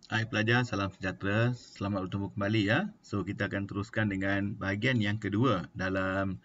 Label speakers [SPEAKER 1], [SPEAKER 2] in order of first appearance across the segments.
[SPEAKER 1] Hai pelajar, salam sejahtera. Selamat bertemu kembali ya. So kita akan teruskan dengan bahagian yang kedua dalam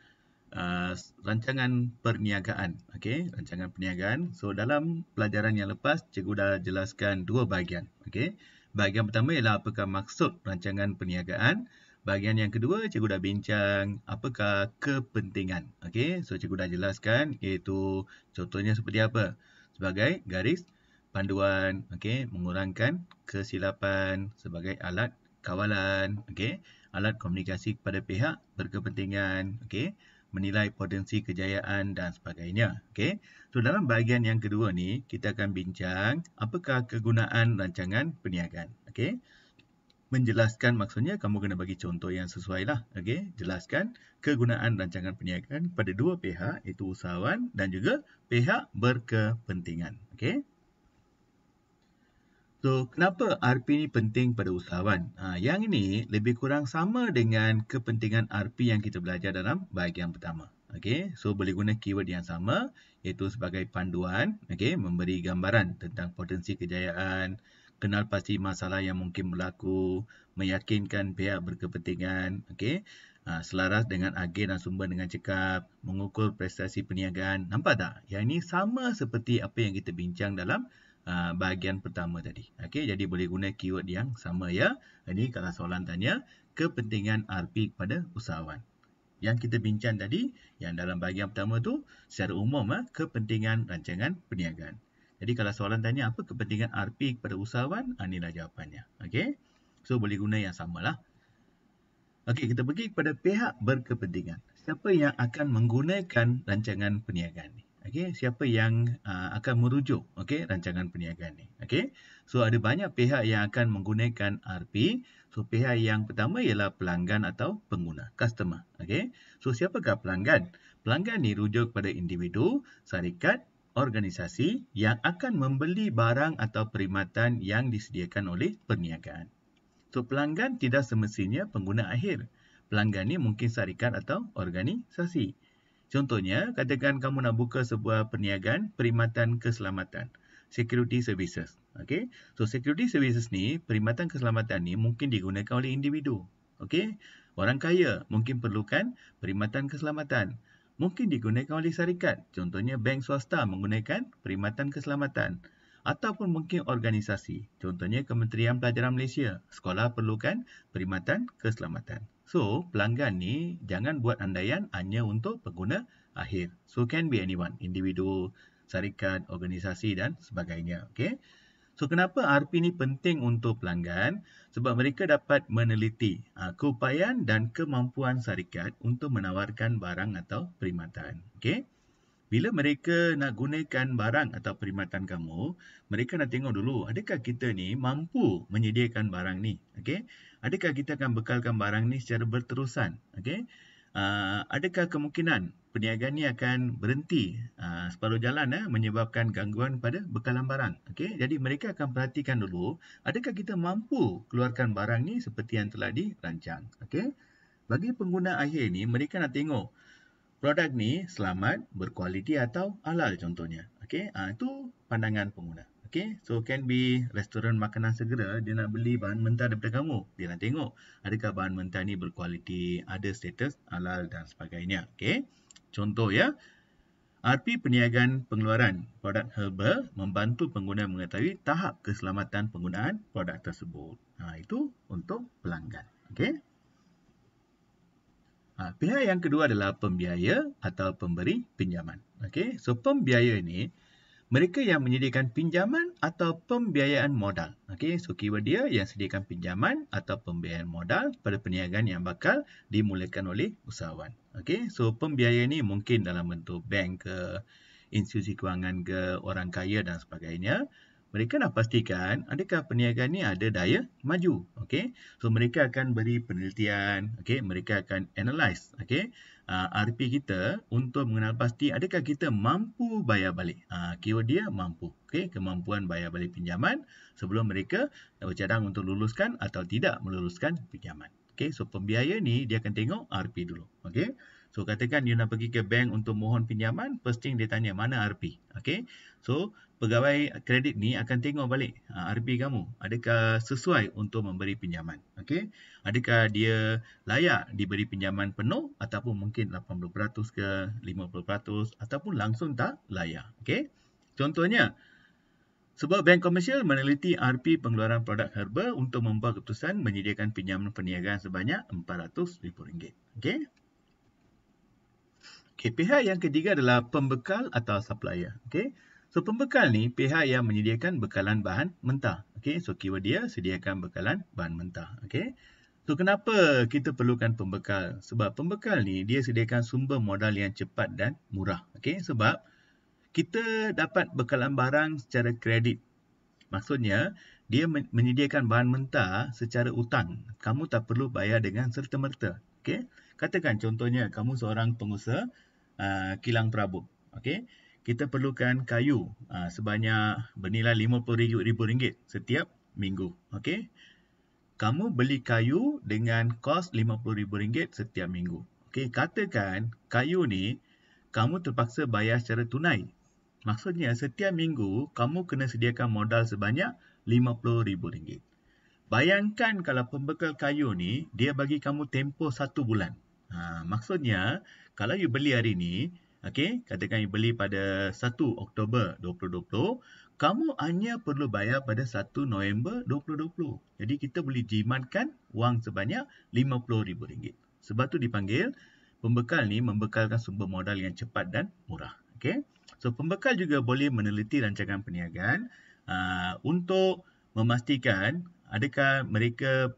[SPEAKER 1] rancangan perniagaan. Okey, rancangan perniagaan. So dalam pelajaran yang lepas, cikgu dah jelaskan dua bahagian. Okey. Bahagian pertama ialah apakah maksud rancangan perniagaan. Bahagian yang kedua, cikgu dah bincang apakah kepentingan. Okey, so cikgu dah jelaskan iaitu contohnya seperti apa. Sebagai garis panduan, okey, mengurangkan kesilapan sebagai alat kawalan, okey, alat komunikasi kepada pihak berkepentingan, okey, menilai potensi kejayaan dan sebagainya. Okey. So dalam bahagian yang kedua ni kita akan bincang apakah kegunaan rancangan perniagaan. Okey. Menjelaskan maksudnya kamu kena bagi contoh yang sesuai lah. Okey. Jelaskan kegunaan rancangan perniagaan pada dua pihak iaitu usahawan dan juga pihak berkepentingan. Okey. So, kenapa RP ni penting pada usahawan? Yang ini lebih kurang sama dengan kepentingan RP yang kita belajar dalam bahagian pertama. Okey, so boleh guna keyword yang sama iaitu sebagai panduan, okey, memberi gambaran tentang potensi kejayaan, kenal pasti masalah yang mungkin berlaku, meyakinkan pihak berkepentingan, okey, selaras dengan agen dan sumber dengan cekap, mengukur prestasi perniagaan. Nampak tak? Yang ini sama seperti apa yang kita bincang dalam bahagian pertama tadi. Okey, jadi boleh guna keyword yang sama ya. Ini kalau soalan tanya kepentingan RP kepada usahawan. Yang kita bincang tadi, yang dalam bahagian pertama tu secara umum kepentingan rancangan perniagaan. Jadi kalau soalan tanya apa kepentingan RP kepada usahawan, inilah jawapannya. Okey. So boleh guna yang samalah. Okey, kita pergi kepada pihak berkepentingan. Siapa yang akan menggunakan rancangan perniagaan ni? Okey, siapa yang akan merujuk rancangan perniagaan ni? Okey. So ada banyak pihak yang akan menggunakan RP. So pihak yang pertama ialah pelanggan atau pengguna, customer. Okey. So siapakah pelanggan? Pelanggan ni rujuk pada individu, syarikat, organisasi yang akan membeli barang atau perkhidmatan yang disediakan oleh perniagaan. So, pelanggan tidak semestinya pengguna akhir. Pelanggan ni mungkin syarikat atau organisasi. Contohnya, katakan kamu nak buka sebuah perniagaan perkhidmatan keselamatan. Security services. Okay? So, security services ni, perkhidmatan keselamatan ni mungkin digunakan oleh individu. Okay? Orang kaya mungkin perlukan perkhidmatan keselamatan. Mungkin digunakan oleh syarikat. Contohnya, bank swasta menggunakan perkhidmatan keselamatan. Ataupun mungkin organisasi. Contohnya Kementerian Pelajaran Malaysia. Sekolah perlukan perkhidmatan keselamatan. So, pelanggan ni jangan buat andaian hanya untuk pengguna akhir. So, can be anyone. Individu, syarikat, organisasi dan sebagainya. Okay? So, kenapa RP ni penting untuk pelanggan? Sebab mereka dapat meneliti keupayaan dan kemampuan syarikat untuk menawarkan barang atau perkhidmatan. Okay? Bila mereka nak gunakan barang atau perkhidmatan kamu, mereka nak tengok dulu, adakah kita ni mampu menyediakan barang ni? Okay? Adakah kita akan bekalkan barang ni secara berterusan? Okay? Adakah kemungkinan perniagaan ni akan berhenti separuh jalan menyebabkan gangguan pada bekalan barang? Okay? Jadi mereka akan perhatikan dulu, adakah kita mampu keluarkan barang ni seperti yang telah dirancang? Okay? Bagi pengguna akhir ni, mereka nak tengok, produk ni selamat, berkualiti atau halal contohnya. Okey, itu pandangan pengguna. Okey, so can be restoran makanan segera, dia nak beli bahan mentah daripada kamu. Dia nak tengok adakah bahan mentah ni berkualiti, ada status halal dan sebagainya. Okey, contoh ya. RP perniagaan pengeluaran produk herbal membantu pengguna mengetahui tahap keselamatan penggunaan produk tersebut. Itu untuk pelanggan. Okey. Pihak yang kedua adalah pembiaya atau pemberi pinjaman. Okey, so pembiaya ni mereka yang menyediakan pinjaman atau pembiayaan modal. Okey, so keyword dia yang sediakan pinjaman atau pembiayaan modal pada perniagaan yang bakal dimulakan oleh usahawan. Okey, so pembiaya ni mungkin dalam bentuk bank ke, institusi kewangan ke, orang kaya dan sebagainya. Mereka nak pastikan adakah perniagaan ni ada daya maju. Okey. So mereka akan beri penelitian, okey, mereka akan analyse, okey, RP kita untuk mengenal pasti adakah kita mampu bayar balik. Keyword dia mampu. Okey, kemampuan bayar balik pinjaman sebelum mereka bercadang untuk luluskan atau tidak meluluskan pinjaman. Okey, so pembiaya ni dia akan tengok RP dulu. Okey. So katakan dia nak pergi ke bank untuk mohon pinjaman, first thing dia tanya mana RP. Okey. So pegawai kredit ni akan tengok balik RP kamu. Adakah sesuai untuk memberi pinjaman? Okey. Adakah dia layak diberi pinjaman penuh ataupun mungkin 80% ke 50% ataupun langsung tak layak. Okey. Contohnya, sebuah bank komersial meneliti RP pengeluaran produk herba untuk membuat keputusan menyediakan pinjaman perniagaan sebanyak RM400,000. Okey. Okay, pihak yang ketiga adalah pembekal atau supplier. Okay. So, pembekal ni pihak yang menyediakan bekalan bahan mentah. Okay. So, keyword dia sediakan bekalan bahan mentah. Okay. So, kenapa kita perlukan pembekal? Sebab pembekal ni dia sediakan sumber modal yang cepat dan murah. Okay. Sebab kita dapat bekalan barang secara kredit. Maksudnya, dia menyediakan bahan mentah secara utang. Kamu tak perlu bayar dengan serta-merta. Okay. Katakan contohnya, kamu seorang pengusaha kilang perabot. Okay. Kita perlukan kayu sebanyak bernilai RM50,000 setiap minggu. Okay. Kamu beli kayu dengan kos RM50,000 setiap minggu. Okay. Katakan kayu ni kamu terpaksa bayar secara tunai. Maksudnya setiap minggu kamu kena sediakan modal sebanyak RM50,000. Bayangkan kalau pembekal kayu ni dia bagi kamu tempoh 1 bulan. Maksudnya kalau you beli hari ni, okay, katakan you beli pada 1 Oktober 2020, kamu hanya perlu bayar pada 1 November 2020. Jadi kita boleh jimatkan wang sebanyak RM50,000. Sebab tu dipanggil pembekal ni membekalkan sumber modal yang cepat dan murah. Okay. So pembekal juga boleh meneliti rancangan perniagaan untuk memastikan adakah mereka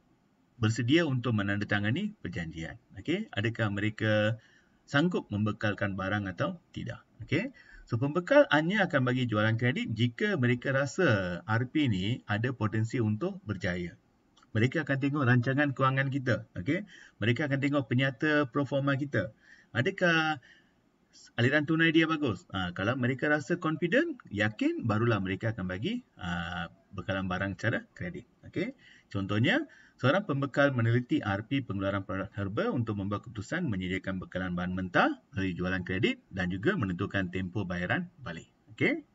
[SPEAKER 1] bersedia untuk menandatangani perjanjian. Okey, adakah mereka sanggup membekalkan barang atau tidak. Okey. So pembekal hanya akan bagi jualan kredit jika mereka rasa RP ni ada potensi untuk berjaya. Mereka akan tengok rancangan kewangan kita. Okey. Mereka akan tengok penyata proforma kita. Adakah aliran tunai dia bagus? Kalau mereka rasa confident, yakin, barulah mereka akan bagi bekalan barang secara kredit. Okey. Contohnya, seorang pembekal meneliti RP pengeluaran produk herba untuk membuat keputusan menyediakan bekalan bahan mentah melalui jualan kredit dan juga menentukan tempoh bayaran balik. Okey.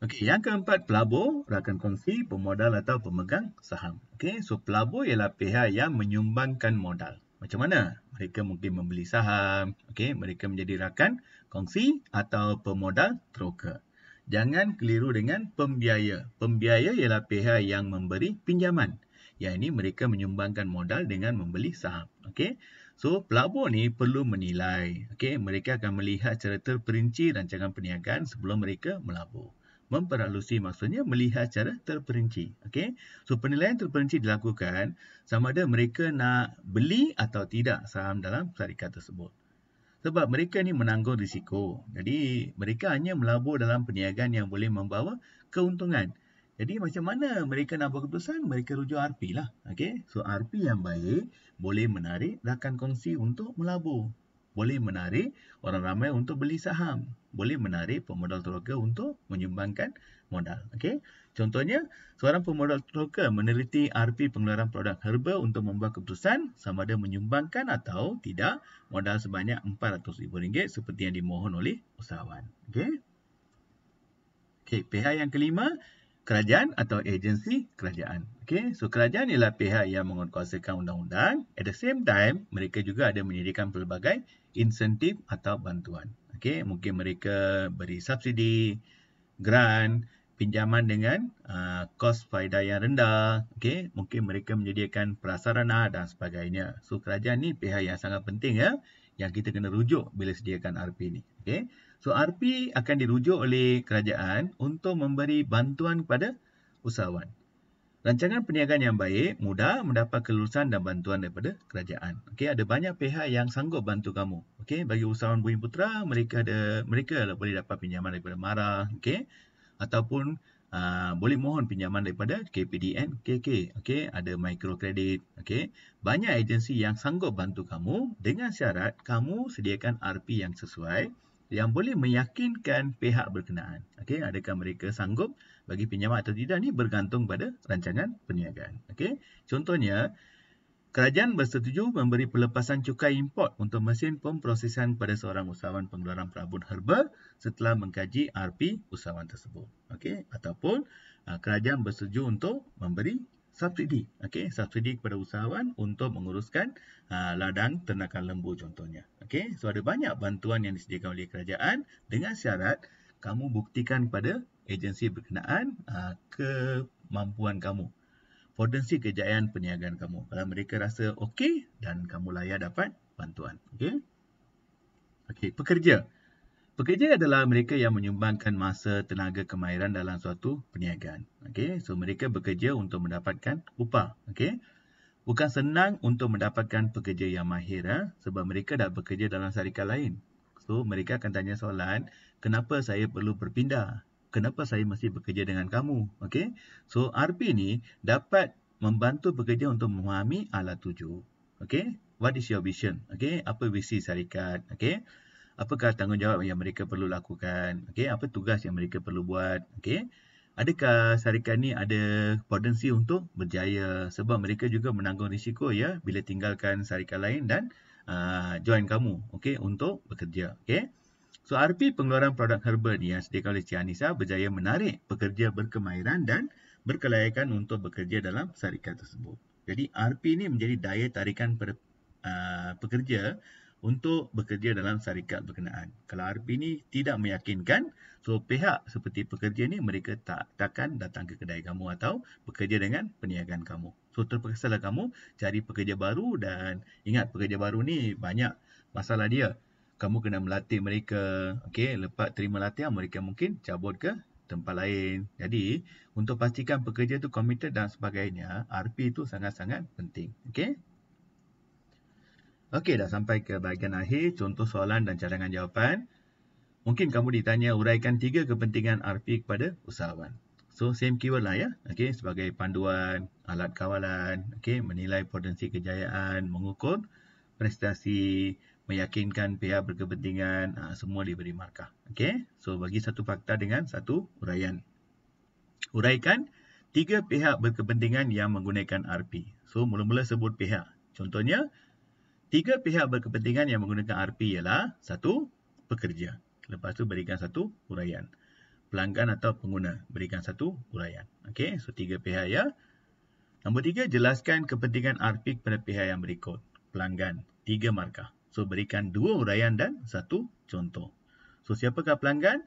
[SPEAKER 1] Okey, yang keempat, pelabur, rakan kongsi, pemodal atau pemegang saham. Okey, so pelabur ialah pihak yang menyumbangkan modal. Macam mana? Mereka mungkin membeli saham, okey, mereka menjadi rakan kongsi atau pemodal teroka. Jangan keliru dengan pembiaya. Pembiaya ialah pihak yang memberi pinjaman. Yang ini mereka menyumbangkan modal dengan membeli saham. Okey. So, pelabur ni perlu menilai. Okey, mereka akan melihat secara terperinci rancangan perniagaan sebelum mereka melabur. Memperhalusi maksudnya melihat secara terperinci. Okey. So, penilaian terperinci dilakukan sama ada mereka nak beli atau tidak saham dalam syarikat tersebut. Sebab mereka ni menanggung risiko. Jadi, mereka hanya melabur dalam perniagaan yang boleh membawa keuntungan. Jadi, macam mana mereka nak buat keputusan? Mereka rujuk RP lah. Okay? So, RP yang baik boleh menarik rakan kongsi untuk melabur. Boleh menarik orang ramai untuk beli saham. Boleh menarik pemodal teroka untuk menyumbangkan modal. Okay? Contohnya, seorang pemodal teroka meneliti RP pengeluaran produk herba untuk membuat keputusan sama ada menyumbangkan atau tidak modal sebanyak RM400,000 seperti yang dimohon oleh usahawan. Okay? Okay, pihak yang kelima, kerajaan atau agensi kerajaan. Okay, so kerajaan ialah pihak yang menguatkuasakan undang-undang. At the same time, mereka juga ada menyediakan pelbagai insentif atau bantuan. Okay, mungkin mereka beri subsidi, grant, pinjaman dengan kos faedah yang rendah. Okay, mungkin mereka menyediakan prasarana dan sebagainya. So, kerajaan ni pihak yang sangat penting ya, yang kita kena rujuk bila sediakan RP ni. Okay, so RP akan dirujuk oleh kerajaan untuk memberi bantuan kepada usahawan. Rancangan perniagaan yang baik mudah mendapat kelulusan dan bantuan daripada kerajaan. Okey, ada banyak pihak yang sanggup bantu kamu. Okey, bagi usahawan Bumiputera, mereka boleh dapat pinjaman daripada MARA, okey, ataupun boleh mohon pinjaman daripada KPDN, KK, okey, ada microkredit, okey. Banyak agensi yang sanggup bantu kamu dengan syarat kamu sediakan RP yang sesuai yang boleh meyakinkan pihak berkenaan. Okey, adakah mereka sanggup bagi pinjaman atau tidak ni bergantung pada rancangan perniagaan. Okey. Contohnya, Kerajaan bersetuju memberi pelepasan cukai import untuk mesin pemprosesan pada seorang usahawan pengeluaran perabot herba setelah mengkaji RP usahawan tersebut. Okey, ataupun kerajaan bersetuju untuk memberi subsidi, subsidi kepada usahawan untuk menguruskan ladang ternakan lembu contohnya. Okey, so ada banyak bantuan yang disediakan oleh kerajaan dengan syarat kamu buktikan pada agensi berkenaan kemampuan kamu, potensi kejayaan perniagaan kamu. Kalau mereka rasa okey dan kamu layak dapat bantuan. Okey, pekerja. Pekerja adalah mereka yang menyumbangkan masa, tenaga, kemahiran dalam suatu perniagaan. Okey, so mereka bekerja untuk mendapatkan upah. Okey. Bukan senang untuk mendapatkan pekerja yang mahir sebab mereka dah bekerja dalam syarikat lain. So mereka akan tanya soalan, kenapa saya perlu berpindah? Kenapa saya mesti bekerja dengan kamu? Okey. So RP ni dapat membantu pekerja untuk memahami alat tuju. Okey. What is your vision? Okey. Apa visi syarikat? Okey. Apakah tanggungjawab yang mereka perlu lakukan? Okey. Apa tugas yang mereka perlu buat? Okey. Adakah syarikat ni ada potensi untuk berjaya sebab mereka juga menanggung risiko ya bila tinggalkan syarikat lain dan join kamu, okey, untuk bekerja. Okey. So RP pengeluaran produk herba ni yang disediakan oleh Cik Anissa berjaya menarik pekerja berkemahiran dan berkelayakan untuk bekerja dalam syarikat tersebut. Jadi RP ni menjadi daya tarikan pekerja untuk bekerja dalam syarikat berkenaan. Kalau RP ni tidak meyakinkan, so pihak seperti pekerja ni mereka takkan datang ke kedai kamu atau bekerja dengan perniagaan kamu. So terpaksalah kamu cari pekerja baru dan ingat pekerja baru ni banyak masalah dia. Kamu kena melatih mereka. Okey, lepas terima latihan mereka mungkin cabut ke tempat lain. Jadi, untuk pastikan pekerja tu committed dan sebagainya, RP tu sangat-sangat penting. Okey? Okey, dah sampai ke bahagian akhir, contoh soalan dan cadangan jawapan. Mungkin kamu ditanya uraikan 3 kepentingan RP kepada usahawan. So, same keyword lah ya. Okey, sebagai panduan, alat kawalan, okey, menilai potensi kejayaan, mengukur prestasi, meyakinkan pihak berkepentingan, semua diberi markah. Okey, so bagi satu fakta dengan satu uraian. Uraikan 3 pihak berkepentingan yang menggunakan RP. So, mula-mula sebut pihak. Contohnya, 3 pihak berkepentingan yang menggunakan RP ialah 1. Pekerja. Lepas tu berikan satu uraian. Pelanggan atau pengguna. Berikan satu uraian. Okey, so 3 pihak ya. Nombor 3, jelaskan kepentingan RP kepada pihak yang berikut. Pelanggan. 3 markah. So berikan 2 uraian dan 1 contoh. So siapakah pelanggan?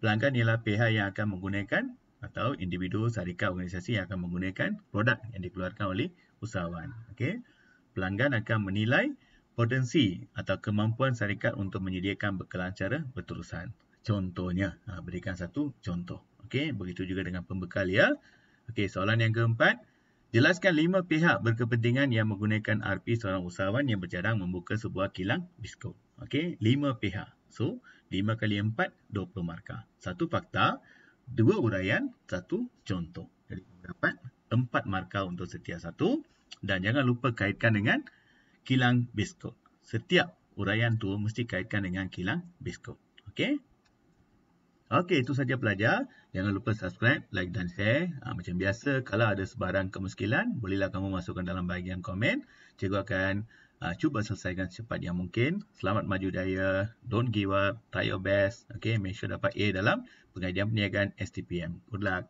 [SPEAKER 1] Pelanggan ialah pihak yang akan menggunakan atau individu, syarikat, organisasi yang akan menggunakan produk yang dikeluarkan oleh usahawan. Okey. Pelanggan akan menilai potensi atau kemampuan syarikat untuk menyediakan bekalan secara berterusan. Contohnya, berikan satu contoh. Okey, begitu juga dengan pembekal ya. Okey, soalan yang keempat. Jelaskan 5 pihak berkepentingan yang menggunakan RP seorang usahawan yang bercadang membuka sebuah kilang biskut. Okey, 5 pihak. So, 5 kali 4, 20 markah. 1 fakta, 2 uraian, 1 contoh. Jadi, dapat 4 markah untuk setiap satu. Dan jangan lupa kaitkan dengan kilang biskut. Setiap uraian tu mesti kaitkan dengan kilang biskut. Okey? Okey, itu saja pelajar. Jangan lupa subscribe, like dan share. Macam biasa, kalau ada sebarang kemuskilan, bolehlah kamu masukkan dalam bahagian komen. Cikgu akan cuba selesaikan secepat yang mungkin. Selamat maju jaya. Don't give up. Try your best. Okey, make sure dapat A dalam pengajian perniagaan STPM. Good luck.